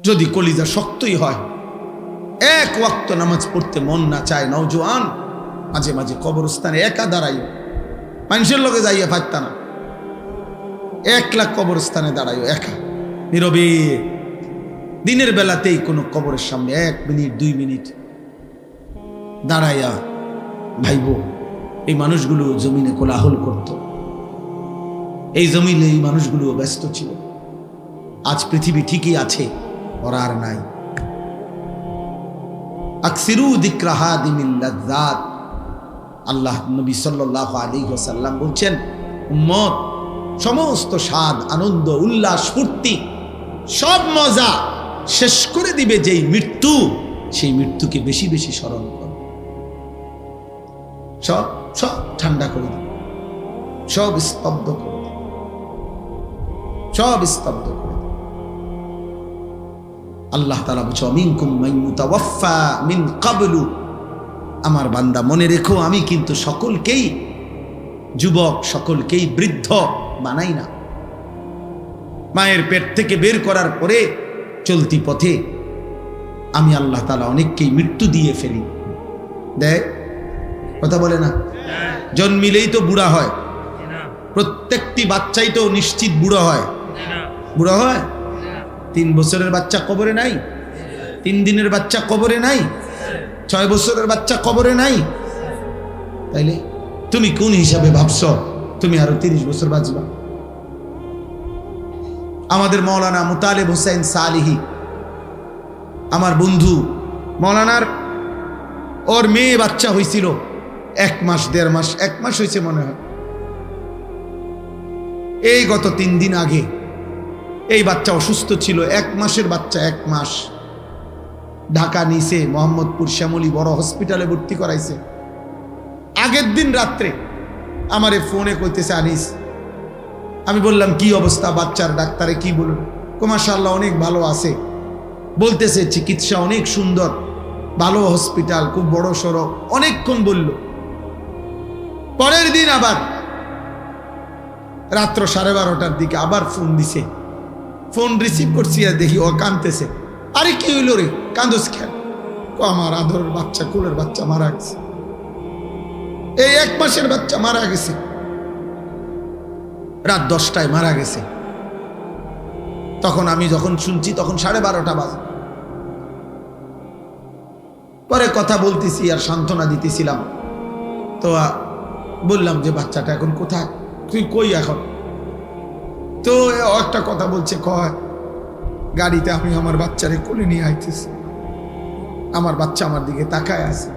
যদি কলিজা শক্তই হয়, এক ওয়াক্ত নামাজ পড়তে মন না চায়, নওজোয়ান মাঝে মাঝে কবরস্থানে একা দাঁড়াইও, মানুষের লোকে যাইয়া পারত না, 1 লাখ কবরস্থানে দাঁড়াইও একা নীরবে, দিনের বেলাতেই কোনো কবরের সামনে 1 মিনিট 2 মিনিট দাঁড়াইয়া ভাইব। এই মানুষগুলো জমিনে কোলাহল করত, এই জমিনে এই মানুষগুলো ব্যস্ত ছিল। আজ পৃথিবী ঠিকই আছে, ওরা আর নাই। আকসিরু যিকরা হাদিমিল লাযযাত, আল্লাহ নবী সাল্লাল্লাহু আলাইহি ওয়াসাল্লাম বলছেন, উম্মত সমস্ত স্বাদ, আনন্দ, উল্লাস, ফুর্তি, সব মজা শেষ করে দিবে যেই মৃত্যু, সেই মৃত্যুকে বেশি বেশি স্মরণ করো। সব সব ঠান্ডা করে দিবে, সব স্তব্ধ করে দিবে, সব স্তব্ধ করে দিবে। আল্লাহ তাআলা বলছে, মিনকুম মান ইউতাওয়াফা মিন ক্বাবলু, আমার বান্দা মনে রেখো, আমি কিন্তু সকলকেই যুবক, সকলকেই বৃদ্ধ বানাই না। মায়ের পেট থেকে বের করার পরে চলতি পথে আমি আল্লাহ তাআলা অনেককেই মৃত্যু দিয়ে ফেলি। দেখ, কথা বলে না, জন্মিলেই তো বুড়া হয়, প্রত্যেকটি বাচ্চাই তো নিশ্চিত বুড়ো হয়, বুড়ো হয়। 3 বছরের বাচ্চা কবরে নাই, 3 দিনের বাচ্চা কবরে নাই, 6 বছরের বাচ্চা কবরে নাই। তাইলে তুমি কোন হিসাবে ভাবছো তুমি আরো 30 বছর বাঁচবা? আমাদের মাওলানা মুতালেব হোসেন সালিহি, আমার বন্ধু, মাওলানার ওর মেয়ে বাচ্চা হয়েছিল 1 মাস 1.5 মাস, 1 মাস হয়েছে মনে হয়। এই গত 3 দিন আগে এই বাচ্চা অসুস্থ ছিল, 1 মাসের বাচ্চা, 1 মাস। ঢাকা নিছে, মোহাম্মদপুর শ্যামলী বড় হসপিটালে ভর্তি করাইছে। আগের দিন রাত্রে আমারে ফোনে কইতেছে, আনিস, আমি বললাম কি অবস্থা বাচ্চার, ডাক্তারে কি বলুন? মাশাআল্লাহ অনেক ভালো আছে, বলতেছে চিকিৎসা অনেক সুন্দর, ভালো হসপিটাল, খুব বড় সড়ো, অনেকক্ষণ বলল। পরের দিন আবার রাত্র 12:30টার দিকে আবার ফোন দিছে, ফোন রিসিভ করছি আর দেখি ও কাঁদতেছে। আরে কি হইল রে, কাঁদোস কেন? আমার আদরের বাচ্চা, কুলের বাচ্চা মারা গেছে, এই 1 মাসের বাচ্চা মারা গেছে, রাত 10টায় মারা গেছে। তখন আমি যখন শুনছি তখন 12:30 বাজে। পরে কথা বলতেছি আর সান্ত্বনা দিতেছিলাম, তো বললাম যে বাচ্চাটা এখন কোথায়, তুই কই এখন? তো একটা কথা বলছে, কয় গাড়িতে আমি আমার বাচ্চারে কোলে নিয়ে আইতেছি, আমার বাচ্চা আমার দিকে তাকায় আছে।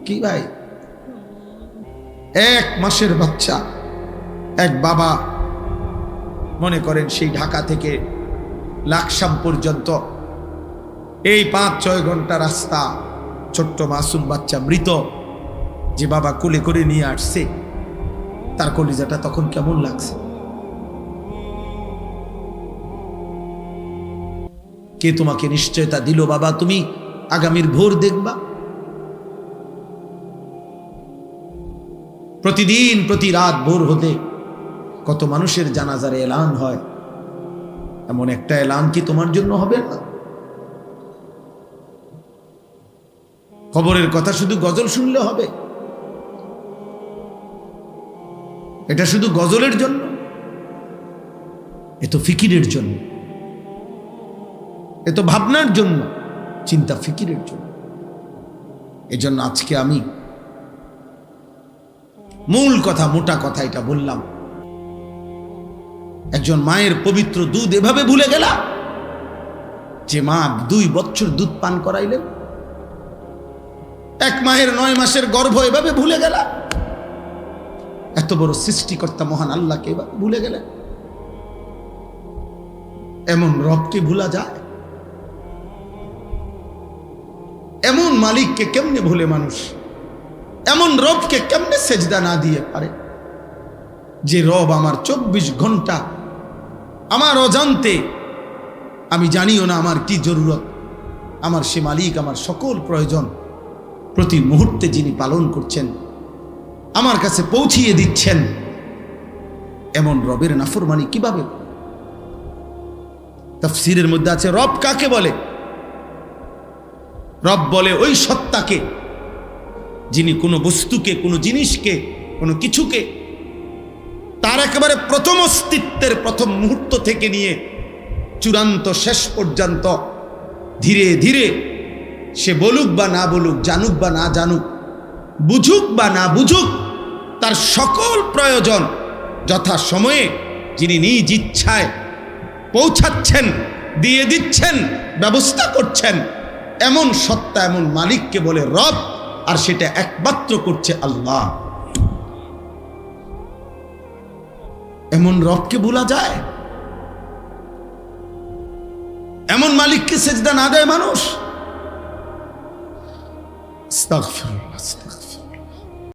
কি ভাই, 1 মাসের বাচ্চা, এক বাবা মনে করেন সেই ঢাকা থেকে লাকসাম পর্যন্ত এই 5-6 ঘন্টা রাস্তা, ছোট্ট মাসুম বাচ্চা মৃত, যে বাবা কোলে করে নিয়ে আসছে, তার কলিজাটা তখন কেমন লাগছে? কে তোমাকে নিশ্চয়তা দিল বাবা তুমি আগামীর ভোর দেখবা? প্রতিদিন প্রতি রাত ভোর হতে কত মানুষের জানাজার এলান হয়, এমন একটা এলান কি তোমার জন্য হবে না? খবরের কথা শুধু গজল শুনলে হবে? এটা শুধু গজলের জন্য? এ তো ফিকিরের জন্য, এ তো ভাবনার জন্য, চিন্তা ফিকিরের জন্য। এজন্য আজকে আমি মূল কথা, মোটা কথা এটা বললাম, একজন মায়ের পবিত্র দুধ এভাবে ভুলে গেলা, যে মা 2 বছর দুধ পান করাইলেন, 1 মায়ের 9 মাসের গর্ভ এভাবে ভুলে গেলা, এত বড় সৃষ্টিকর্তা মহান আল্লাহকে এভাবে ভুলে গেলেন। এমন রবকে ভুলা যায়? এমন মালিককে কেমনে ভুলে মানুষ? এমন রবকে কেমনে সেজদা না দিয়ে পারে? যে রব আমার 24 ঘন্টা আমার অজান্তে, আমি জানিও না আমার কি জরুরত, আমার সে মালিক আমার সকল প্রয়োজন প্রতি মুহূর্তে যিনি পালন করছেন, আমার কাছে পৌঁছিয়ে দিচ্ছেন, এমন রবের নাফরমানি কিভাবে? তাফসীরের মধ্যে আছে রব কাকে বলে? রব বলে ওই সত্তাকে যিনি কোনো বস্তুকে, কোনো জিনিসকে, কোনো কিছুকে তার একেবারে প্রথম অস্তিত্বের প্রথম মুহূর্ত থেকে নিয়ে চূড়ান্ত শেষ পর্যন্ত ধীরে ধীরে সে বলুক বা না বলুক, জানুক বা না জানুক, বুঝুক বা না বুঝুক, তার সকল প্রয়োজন যথা সময়ে যিনি নিজ ইচ্ছায় পৌঁছাচ্ছেন, দিয়ে দিচ্ছেন, ব্যবস্থা করছেন, এমন সত্তা, এমন মালিককে বলে রব। আর সেটা একমাত্র করছে আল্লাহ। এমন রবকে ভোলা যায়? এমন মালিককে সেজদা না দেয় মানুষ? আস্তাগফিরুল্লাহ।